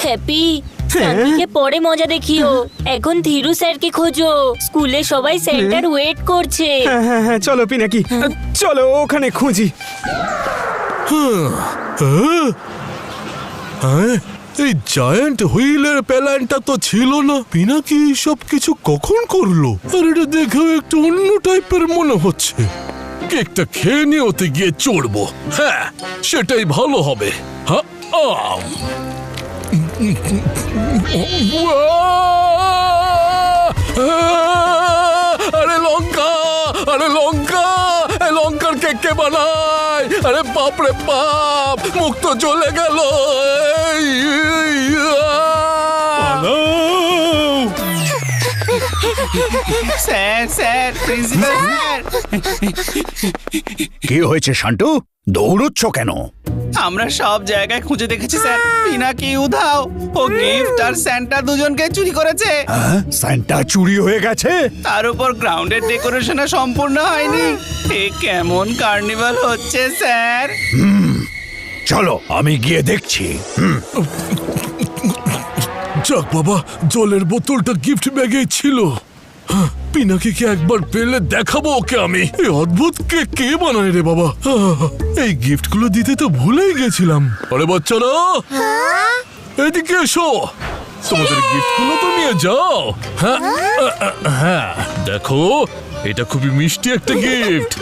হ্যাপি, সানকিকে পরে মজা দেখিও, এখন ধীরু স্যারকে খোঁজো, স্কুলে সবাই সেন্টার ওয়েট করছে। হ্যাঁ হ্যাঁ হ্যাঁ, চলো পিনাকি, চলো ওখানে খুঁজি। হ্যাঁ, এই জায়ান্ট হুইলের প্ল্যানটা তো ছিল না। পিনাকি সব কিছু কখন করলো? আর এটা দেখেও একটু অন্য টাইপের মনে হচ্ছে। কেকটা খেয়ে নিয়ে ওতে গিয়ে চড়বো। হ্যাঁ, সেটাই ভালো হবে। হ্যাঁ, আরে লঙ্কা, আরে লঙ্কা, লঙ্কার কেক কে বানায়? আরে বাপ রে বাপ, মুখ তো জ্বলে গেল। স্যার স্যার প্রিন্সিপাল স্যার, কি হয়েছে শান্টু, দৌড়চ্ছ কেন? আমরা সব জায়গায় খুঁজে দেখেছি স্যার, পিনাকি উধাও। ও গিফট আর স্যান্টা দুজনকে চুরি করেছে। সান্টা চুরি হয়ে গেছে? তার উপর গ্রাউন্ডের ডেকোরেশনও সম্পূর্ণ হয়নি। এ কেমন কার্নিভাল হচ্ছে স্যার? চলো আমি গিয়ে দেখছি। যাক বাবা, জলের বোতলটা গিফট ব্যাগে ছিল। পিনাকিকে একবার পেলে দেখাবো ওকে আমি। এই অদ্ভুত কেক কে বানায় রে বাবা? এই গিফটগুলো দিতে তো ভুলেই গেছিলাম। আরে বাচ্চারা, এদিকে এসো, তোমাদের গিফটগুলো তো নিয়ে যাও। হ্যাঁ হ্যাঁ, দেখো এটা খুবই মিষ্টি একটা গিফট,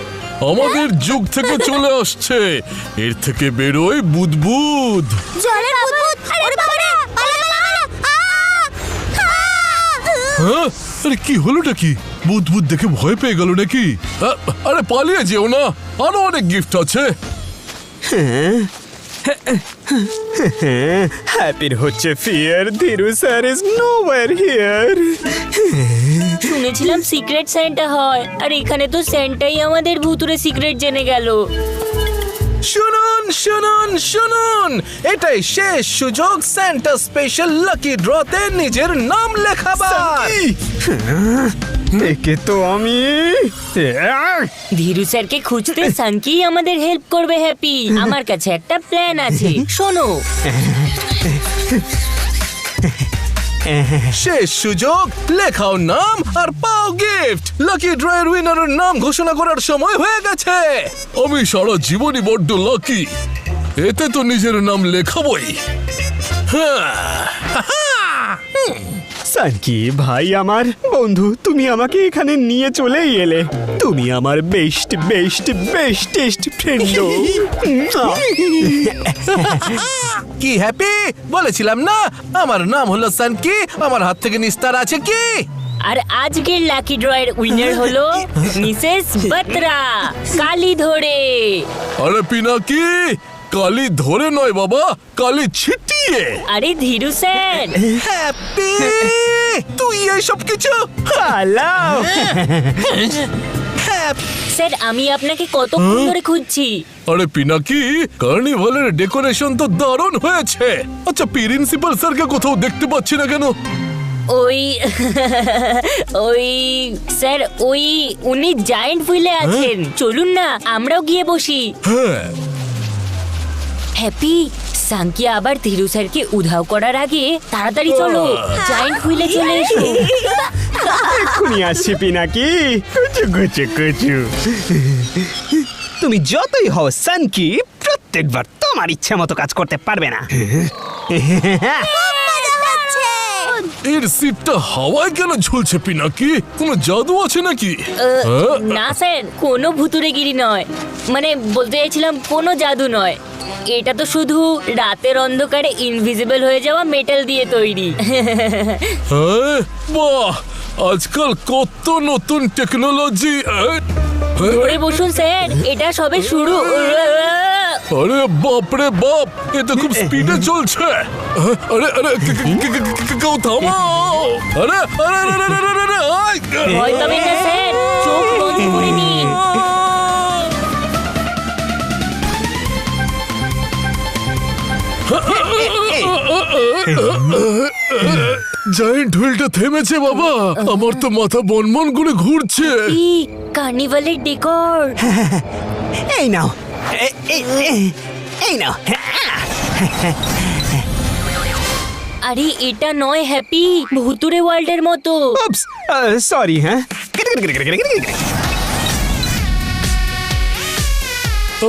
আমাদের যুগ থেকে চলে আসছে। এর থেকে বেরোয় বুদবুদ। জলের বুদবুদ, ওরে বাবা রে, পালা হ্যাঁ, আরে কি হলোটা কি? বুদবুদ দেখে ভয় পেয়ে গেল নাকি? আরে পালিয়ে যেও না, আরো অনেক গিফট আছে। হ্যাপির হচ্ছে fear, Dhiru sir is nowhere here. শুনেছিলাম সিক্রেট সেন্টা হয়, আর এখানে তো সেন্টাই আমাদের ভুতুরে সিক্রেট জেনে গেল। শুনুন শুনুন শুনুন, এটাই শেষ সুযোগ স্যান্টা স্পেশাল লাকি ড্রতে নিজের নাম লেখাবার। একে তো আমি ধীরু স্যারকে খুঁজতে সানকি আমাদের হেল্প করবে। হ্যাপি, আমার কাছে একটা প্ল্যান আছে, শোনো। শেষ সুযোগ, লেখাও নাম আর পাও গিফট। লাকি ড্রয়ের উইনারের নাম ঘোষণা করার সময় হয়ে গেছে। আমি সারা জীবনই বড্ড লাকি, এতে তো নিজের নাম লেখাবই। সানকি ভাই, আমার বন্ধু, তুমি আমাকে এখানে নিয়ে চলেই এলে। তুমি আমার বেস্ট বেস্ট বেস্টেস্ট ফ্রেন্ড। কি হ্যাপি, বলেছিলাম না আমার নাম হলো সানকি, আমার হাত থেকে নিস্তার আছে কি? আর আজকের লাকি ড্রয়ের উইনার হলো মিসেস বাত্রা, কালি ধরে। আরে পিনাকি, কালি ধরে নয় বাবা, কালি ছিটিয়ে। আরে ধীরু স্যার। হ্যাপি, তুই এইসব কিছু হালাও। স্যার, আমি আপনাকে কতক্ষণ ধরে খুঁজছি। আরে পিনাকি, কার্নিভালের ডেকোরেশন তো দারুণ হয়েছে। আচ্ছা, প্রিন্সিপাল স্যারকে কোথাও দেখতে পাচ্ছি না কেন? ওই ওই স্যার, ওই উনি জায়ান্ট হুইলে আছেন। চলুন না আমরাও গিয়ে বসি। হ্যাঁ। হ্যাপি, সানকি আবার ধীরু স্যারকে উধাও করার আগে তাড়াতাড়ি চলো, জায়ান্ট হুইলে চলে এসো। এক্ষুনি আসছি পিনাকি, কুচু কুচু কুচু। তুমি যতই হও সানকি, প্রত্যেকবার তোমার ইচ্ছা মতো কাজ করতে পারবে না। এর সিটটা হাওয়ায় কেন ঝুলছে পিনাকি? কোনো জাদু আছে নাকি? না স্যার, কোনো ভুতুরেগিরি নয়, মানে বলতে চাইছিলাম কোনো জাদু নয়। এটা তো শুধু রাতের অন্ধকারে ইনভিজিবল হয়ে যাওয়া মেটাল দিয়ে তৈরি। বাহ, আজকাল কত নতুন টেকনোলজি। ধরে বসুন স্যার, এটা সবে শুরু। আরে বাপ রে বাপ, এ তো খুব স্পিডে চলছে। আরে আরে, কেউ থামাও। আরে আরে আরে আরে আরে, ভয় পাবেন না স্যার, চোখ বন্ধ করে নিন। জায়ান্ট হুইলটা থেমেছে বাবা, আমার তো মাথা বনবন করে ঘুরছে। কার্নিভালের ডেকর। এই নাও, এই নাও। আরে এটা নয় হ্যাপি, ভুতুরে ওয়ার্ল্ডের মতো। সরি হ্যাঁ।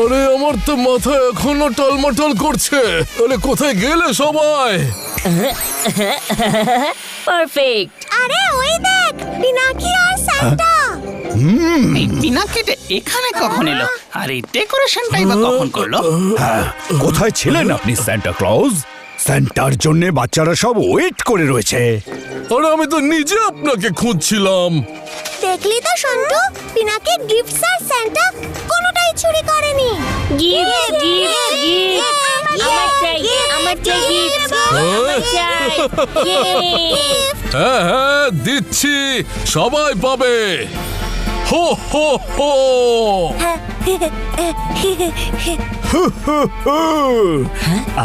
আরে আমার তো মাথা এখনো টলমটল করছে। আরে কোথায় গেলে সবাই? পারফেক্ট। আরে ওই দেখ, পিনাকি আর সান্টা। এই পিনাকিটা এখানে কখন এলো? আর এই ডেকোরেশনটাই বা কখন করলো? হ্যাঁ, কোথায় ছিলেন আপনি সান্টা ক্লজ? সান্টার জন্য বাচ্চারা সব ওয়েট করে রয়েছে। আরে আমি তো নিজে আপনাকে খুঁজছিলাম। দেখলি তো সন্টু, পিনাকি গিফটস আর সান্টা কোনোটাই চুরি করেনি। গিফট গিফট গিফট, আমার চাই গিফট, আমার চাই। হ্যাঁ হ্যাঁ দিচ্ছি, সবাই পাবে। হো হো হো।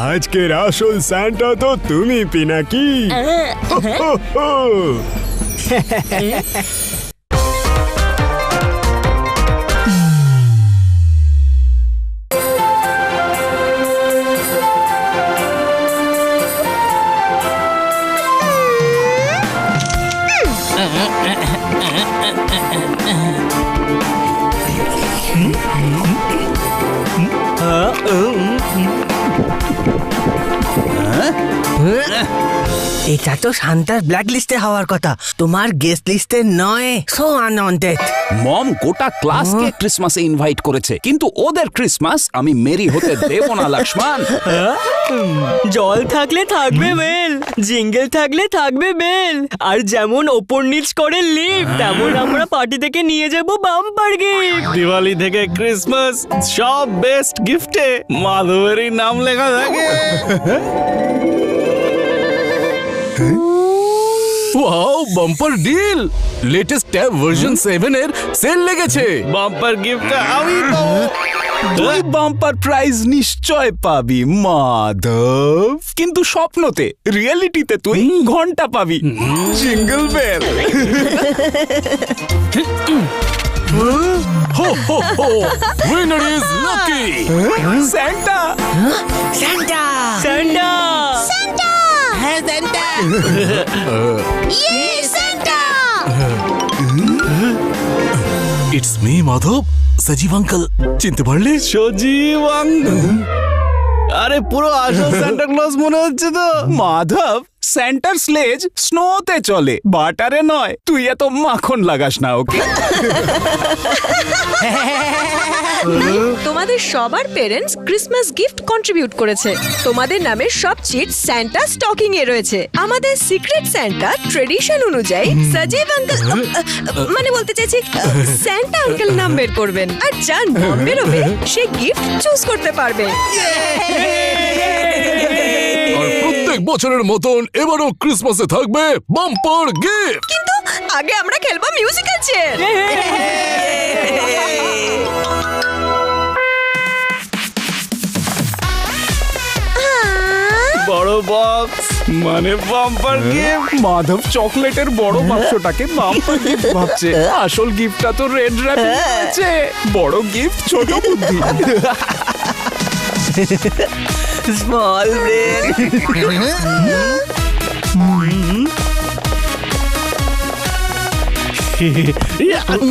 আজকের আসল সান্টা তো তুমি পিনাকি। এটা তো শান্তার ব্ল্যাক লিস্টে হওয়ার কথা, তোমার গেস্ট লিস্টে নয়। So unwanted. মম গোটা ক্লাসকে ক্রিসমাসে ইনভাইট করেছে, কিন্তু ওদের ক্রিসমাস আমি মেরি হতে দেব না লক্ষ্মণ। জল থাকলে থাকবে বেল, জিঙ্গেল থাকলে থাকবে বেল, আর যেমন ওপর নিচ করে লিফট, তেমন আমরা পার্টি থেকে নিয়ে যাব বাম্পার গিফট। দিওয়ালি থেকে ক্রিসমাস সব বেস্ট গিফটে মাধবেরই নাম লেখা থাকে। Wow, bumper deal! Latest tab version 7 এর সেল লেগেছে। বাম্পার গিফটটা আমি পাবো। তুই বাম্পার প্রাইজ নিশ্চয় পাবি মাধব, কিন্তু স্বপ্নতে, রিয়েলিটিতে তুই ঘন্টা পাবি, jingle bell. Ho ho ho! Winner is lucky! Santa! Santa! Santa! Santa! হ্যাঁ Santa! Yay, Santa! It's me, Madhab, Sajib uncle. চিনতে পারলে? সজীব আঙ্কেল? আরে পুরো আসল সান্টা ক্লজ মনে হচ্ছে তো। মাধব, স্যান্টার স্লেজ স্নোতে চলে, বাটারে নয়। তুই এত মাখন লাগাস না ওকে। তোমাদের সবার পেরেন্টস ক্রিসমাস গিফট কন্ট্রিবিউট করেছে। তোমাদের নামে সব চিট স্যান্টা স্টকিং এ রয়েছে। আমাদের সিক্রেট স্যান্টা ট্রেডিশন অনুযায়ী সজীব আঙ্কেল, মানে বলতে চাইছি স্যান্টা আঙ্কেল নাম বের করবেন, আর যার নাম বেরোবে সে গিফট চুজ করতে পারবে। আর প্রত্যেক বছরের মতন এবারও ক্রিসমাসে থাকবে বাম্পার গিফট। কিন্তু আগে আমরা খেলবো মিউজিক্যাল চেয়ার। বড় বক্স মানে বাম্পার গিফট। মাধব চকলেটের বড় বাক্সটাকে বাম্পার গিফট ভাবছে, আসল গিফটটা তো রেড র্যাপিং আছে। বড় গিফট ছোট বুদ্ধি। Small brain.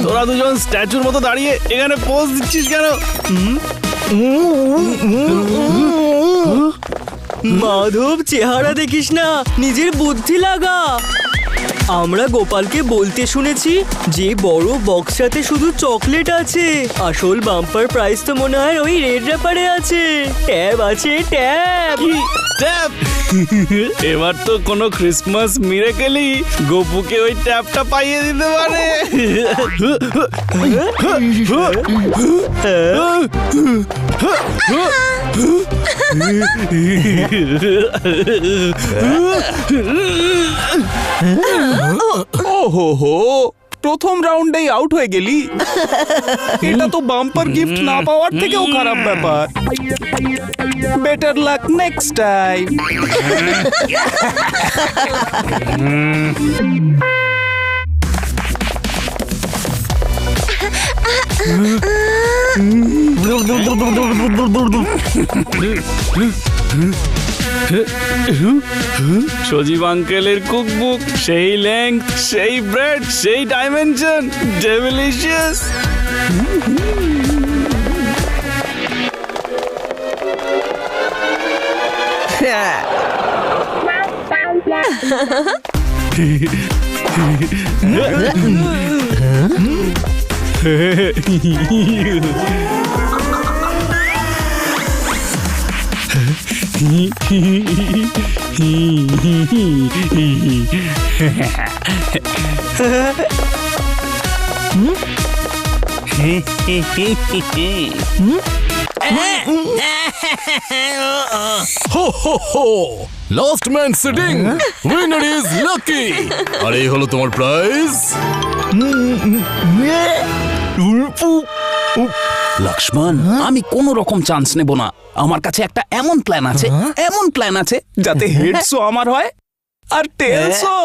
তোরা দুজন স্ট্যাচুর মতো দাঁড়িয়ে এখানে পোজ দিচ্ছিস কেন? মাধব, চেহারা দেখিস না, নিজের বুদ্ধি লাগা। আমরা গোপালকে বলতে শুনেছি যে বড় বক্সটাতে শুধু চকলেট আছে। আসল বাম্পার প্রাইস তো মনে হয় ওই রেড র্যাপারে আছে। ট্যাব আছে, ট্যাব। ট্যাব? এবার তো কোনো ক্রিসমাস মিরাকেলই গোপুকে ওই ট্যাবটা পাইয়ে দিতে পারে। ওহো হো, প্রথম রাউন্ডেই আউট হয়ে গেলি। এটা তো বাম্পার গিফট না পাওয়ার থেকেও খারাপ ব্যাপার। Better luck next time. Sajib আঙ্কেলের কুকবুক, সেই লেংথ, সেই ব্রেড, সেই dimension, delicious. Ho ho ho, last man sitting, winner is lucky. আর এই হলো তোমার প্রাইজ। লক্ষ্মণ, আমি কোন রকম চান্স নেব না। আমার কাছে একটা এমন প্ল্যান আছে যাতে হেডসও আমার হয় আর টেলসও।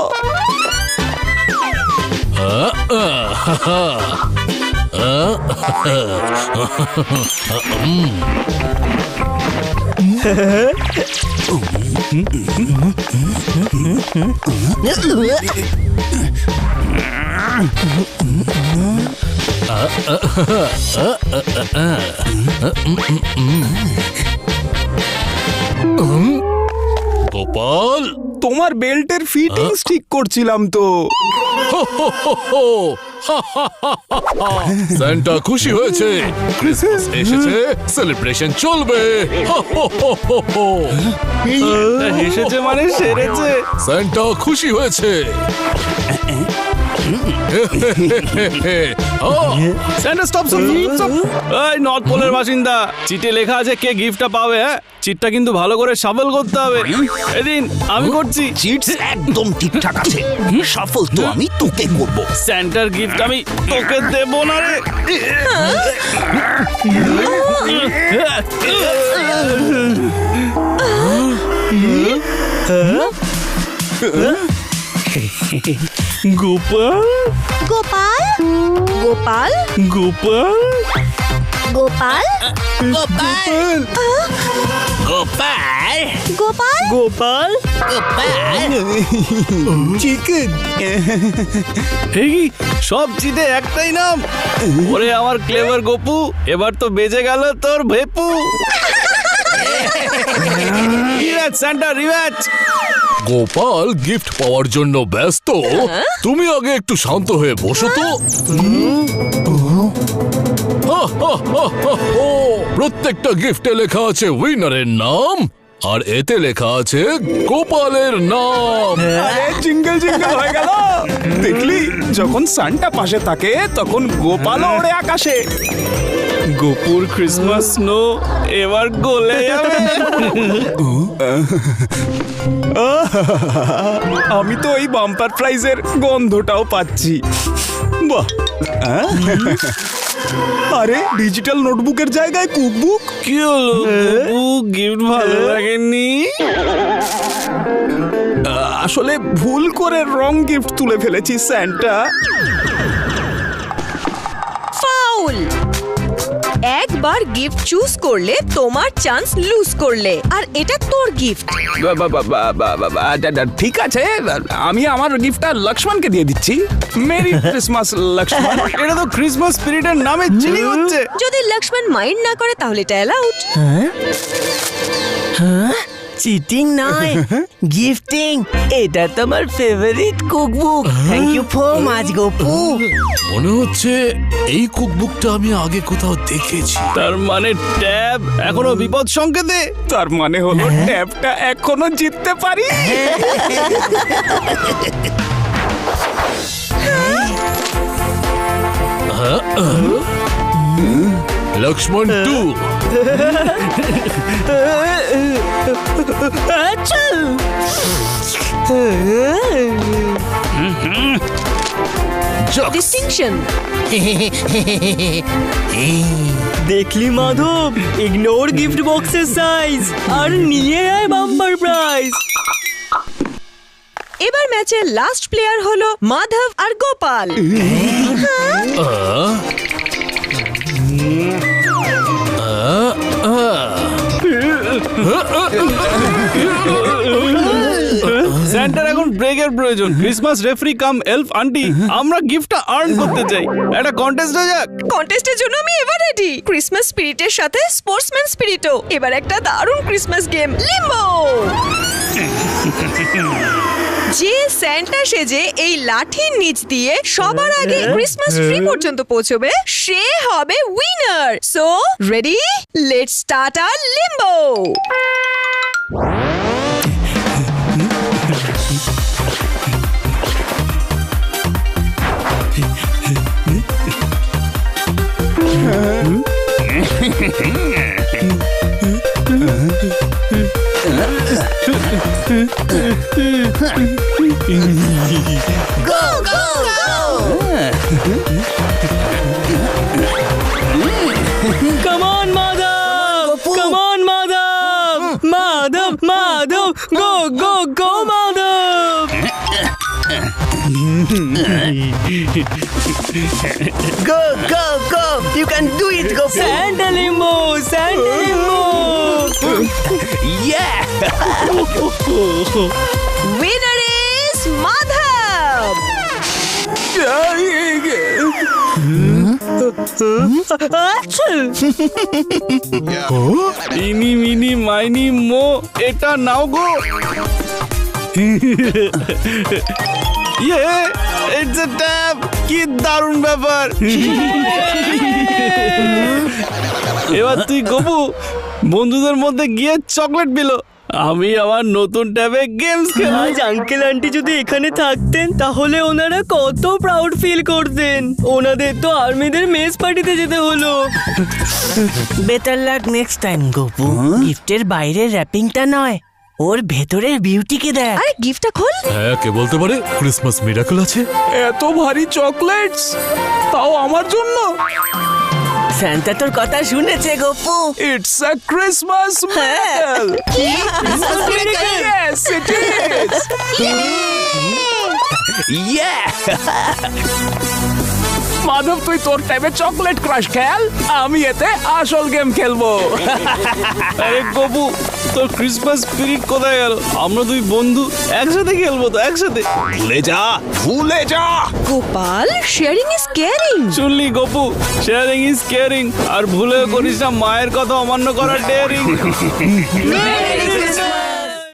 গোপাল, তোমার বেল্টের ফিটিংস ঠিক করছিলাম তো। সান্টা খুশি হয়েছে, ক্রিসমাস এসেছে, সেলিব্রেশন চলবে। এসেছে মানে সেরেছে। সান্টা খুশি হয়েছে। Santa stop stop. এই নর্থ পোলের বাসিন্দা, চিটে লেখা আছে কে গিফটটা পাবে। হ্যাঁ, চিটটা কিন্তু ভালো করে শাফল করতে হবে। এদিন আমি করছি। চিটস একদম ঠিকঠাক আছে, শাফল তো আমি তোকে করব। স্যান্টার গিফট আমি তোকে দেব না রে। গোপাল গোপাল গোপাল গোপাল গোপাল গোপাল গোপাল গোপাল চিকেন। এই সব চিটে একটাই নাম। ওরে আমার ক্লেভার গোপু, এবার তো বেজে গেল তোর ভেপু। রিভ্যাচ স্যান্টা, রিভ্যাচ। গোপাল গিফট পাওয়ার জন্য ব্যস্ত, তুমি আগে একটু শান্ত হয়ে বসো তো। প্রত্যেকটা গিফটে লেখা আছে উইনারের নাম, আর এতে লেখা আছে গোপালের নাম। জিঙ্গল জিঙ্গল হয়ে গেল। দেখলি, যখন সান্টা পাশে থাকে তখন গোপাল ওড়ে আকাশে। গোপুর ক্রিসমাস স্নো এবার গলে যাবে। আমি তো এই বাম্পার প্রাইজের গন্ধটাও পাচ্ছি। বাহ, আরে ডিজিটাল নোটবুকের জায়গায় কুকবুক। কি হলো, গিফট ভালো লাগেনি? আসলে ভুল করে রং গিফট তুলে ফেলেছি স্যান্টা। ফাউল। একবার গিফট চুজ করলে তোমার চান্স লুজ করলে, আর এটা তোর গিফট। ঠিক আছে, আমি আমার গিফটটা লক্ষ্মণকে দিয়ে দিচ্ছি। Merry Christmas Lakshman. এটা তো ক্রিসমাস স্পিরিটের নামে চিনি হচ্ছে। যদি লক্ষ্মণ মাইন্ড না করে তাহলে এটা অ্যালাউড। চিটিং নয়, গিফটিং। এটা তোমার favourite cookbook. Thank you for much Gopu. মনে হচ্ছে এই কুকবুকটা আমি আগে কোথাও দেখেছি। তার মানে ট্যাব এখনো বিপদ সংকেতে। তার মানে হলো ট্যাবটা এখনো জিততে পারি। লক্ষ্মণ 2। ডিস্টিংশন। দেখলি মাধব, ইগনোর গিফট বক্সের সাইজ আর নিয়ে আয় বাম্পার প্রাইজ। এবার ম্যাচের লাস্ট প্লেয়ার হলো মাধব আর গোপাল। ব্রেকের প্রয়োজন। ক্রিসমাস রেফারি কাম এলফ আন্টি, আমরা গিফটটা আর্ন করতে চাই। একটা কন্টেস্ট হয়ে যাক। কন্টেস্টের জন্য আমি এবার রেডি। ক্রিসমাস স্পিরিটের সাথে স্পোর্টসম্যান স্পিরিটও। এবার একটা দারুণ ক্রিসমাস গেম, লিম্বো। যে স্যান্টা সেজে এই লাঠির নিচ দিয়ে সবার আগে ক্রিসমাস ট্রি পর্যন্ত পৌঁছবে সে হবে winner. So ready, let's start our limbo. Go, go, go! Come on, Madhav! Come on, Madhav! Madhav, Madhav! Go, go, go, Madhav! Go, go, go! You can do it, Gopu! Santa Limbo! Santa Limbo! Yeah! Winner is Madhav! ইনি mini মাইনি মো, এটা নাও গো। ইয়ে, it's a tap. কি দারুণ ব্যাপার। এবার তুই গপু বন্ধুদের মধ্যে গিয়ে চকলেট পেলো, আমি আমার নতুন ট্যাবে গেমস খেলা। আজ আঙ্কেল আন্টি যদি এখানে থাকতেন তাহলে ওনারা কত প্রাউড ফিল করতেন। ওনাদের তো আর্মিদের মেস পার্টিতে যেতে হলো। Better luck next time Gopu. গিফটের বাইরের র্যাপিংটা নয়, ওর ভেতরের বিউটিকে দেখ। আরে গিফটটা খোল। হ্যাঁ, কে বলতে পারে ক্রিসমাস মিরাকল আছে? এত ভারী চকলেটস, তাও আমার জন্য। স্যান্টা তোর কথা শুনেছে Gopu. It's a Christmas miracle. Yes, it is. Yeah! Madhab, তুই তোর টাইমে চকলেট ক্রাশ খেল, আমি এতে আসল গেম খেলবো। আরে গপু, তোর ক্রিসমাস স্পিরিট কোথায় গেল? আমরা দুই বন্ধু একসাথে খেলবো তো, একসাথে। ভুলে যা, ভুলে যা। Gopal, sharing is caring. শুনলি গপু, শেয়ারিং ইজ কেয়ারিং। আর ভুলেও করিস না মায়ের কথা অমান্য করা ডেয়ারিং। Merry Christmas.